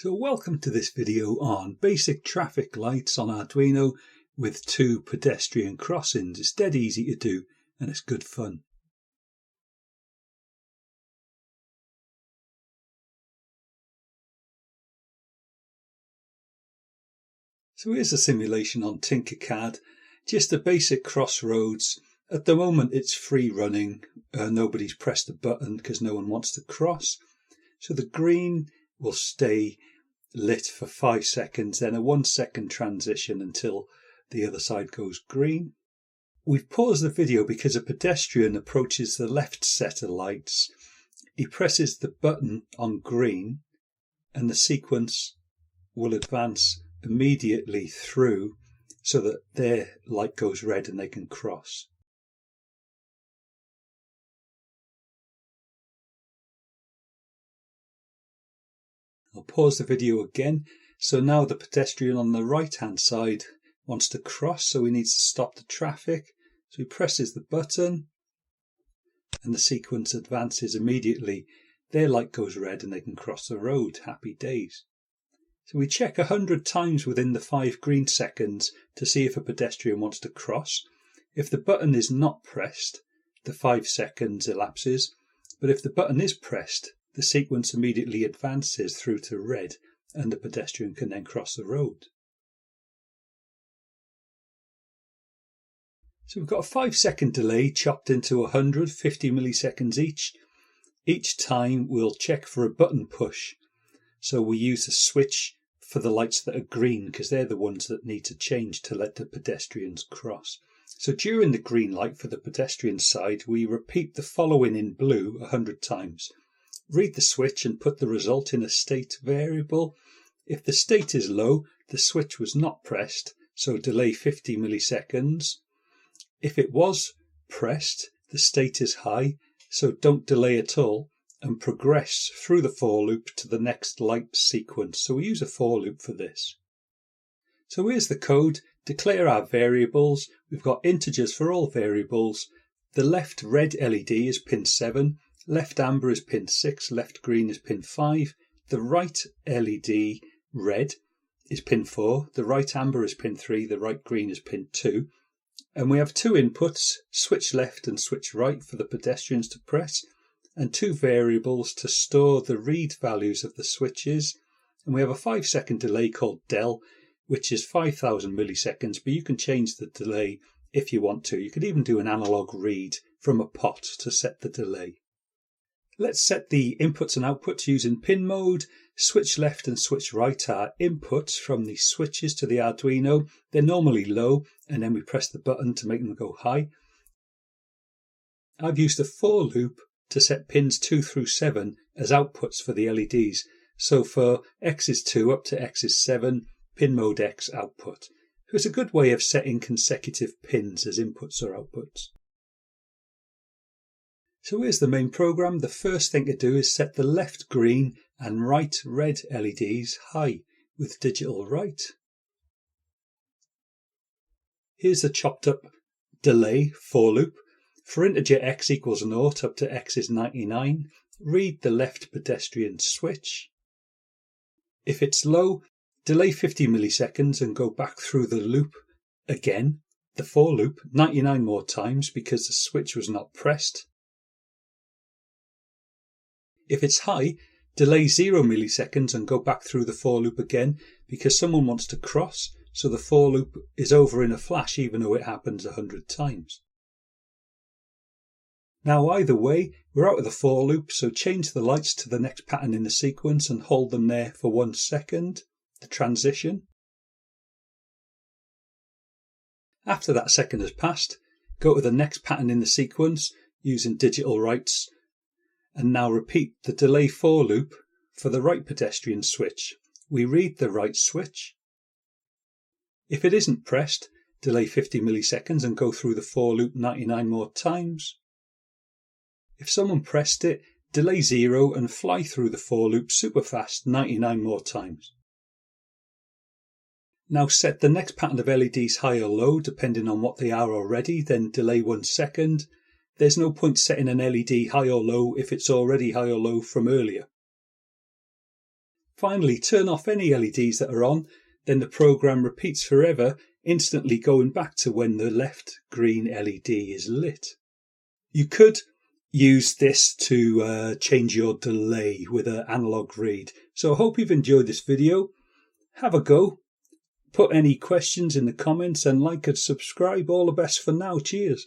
So welcome to this video on basic traffic lights on Arduino with two pedestrian crossings. It's dead easy to do and it's good fun. So here's a simulation on Tinkercad, just a basic crossroads. At the moment it's free running, nobody's pressed a button because no one wants to cross. So the green will stay lit for 5 seconds, then a 1 second transition until the other side goes green. We've paused the video because a pedestrian approaches the left set of lights. He presses the button on green and the sequence will advance immediately through so that their light goes red and they can cross. I'll pause the video again. So now the pedestrian on the right hand side wants to cross, so he needs to stop the traffic. So he presses the button and the sequence advances immediately. Their light goes red and they can cross the road. Happy days. So we check 100 times within the 5 green seconds to see if a pedestrian wants to cross. If the button is not pressed, the 5 seconds elapses, but if the button is pressed, the sequence immediately advances through to red and the pedestrian can then cross the road. So we've got a 5-second delay chopped into 150 milliseconds each. Each time we'll check for a button push. So we use a switch for the lights that are green because they're the ones that need to change to let the pedestrians cross. So during the green light for the pedestrian side, we repeat the following in blue 100 times. Read the switch and put the result in a state variable. If the state is low, the switch was not pressed, so delay 50 milliseconds. If it was pressed, the state is high, so don't delay at all and progress through the for loop to the next light sequence. So we use a for loop for this. So here's the code. Declare our variables. We've got integers for all variables. The left red LED is pin 7. Left amber is pin 6, left green is pin 5, the right LED red is pin 4, the right amber is pin 3, the right green is pin 2. And we have 2 inputs, switch left and switch right for the pedestrians to press, and 2 variables to store the read values of the switches. And we have a 5-second delay called del, which is 5,000 milliseconds, but you can change the delay if you want to. You could even do an analog read from a pot to set the delay. Let's set the inputs and outputs using pin mode. Switch left and switch right are inputs from the switches to the Arduino. They're normally low and then we press the button to make them go high. I've used a for loop to set pins 2 through 7 as outputs for the LEDs. So for X is 2 up to X is 7, pin mode X output. So it's a good way of setting consecutive pins as inputs or outputs. So here's the main program. The first thing to do is set the left green and right red LEDs high with digital right. Here's the chopped up delay for loop. For integer x equals 0 up to x is 99, read the left pedestrian switch. If it's low, delay 50 milliseconds and go back through the loop again, the for loop, 99 more times because the switch was not pressed. If it's high, delay 0 milliseconds and go back through the for loop again because someone wants to cross, so the for loop is over in a flash even though it happens 100 times. Now either way, we're out of the for loop, so change the lights to the next pattern in the sequence and hold them there for 1 second, the transition. After that second has passed, go to the next pattern in the sequence using digital rights. And now repeat the delay for loop for the right pedestrian switch. We read the right switch. If it isn't pressed, delay 50 milliseconds and go through the for loop 99 more times. If someone pressed it, delay 0 and fly through the for loop super fast 99 more times. Now set the next pattern of LEDs high or low depending on what they are already, then delay 1 second. There's no point setting an LED high or low if it's already high or low from earlier. Finally, turn off any LEDs that are on, then the program repeats forever, instantly going back to when the left green LED is lit. You could use this to change your delay with an analog read. So I hope you've enjoyed this video. Have a go. Put any questions in the comments and like and subscribe. All the best for now. Cheers.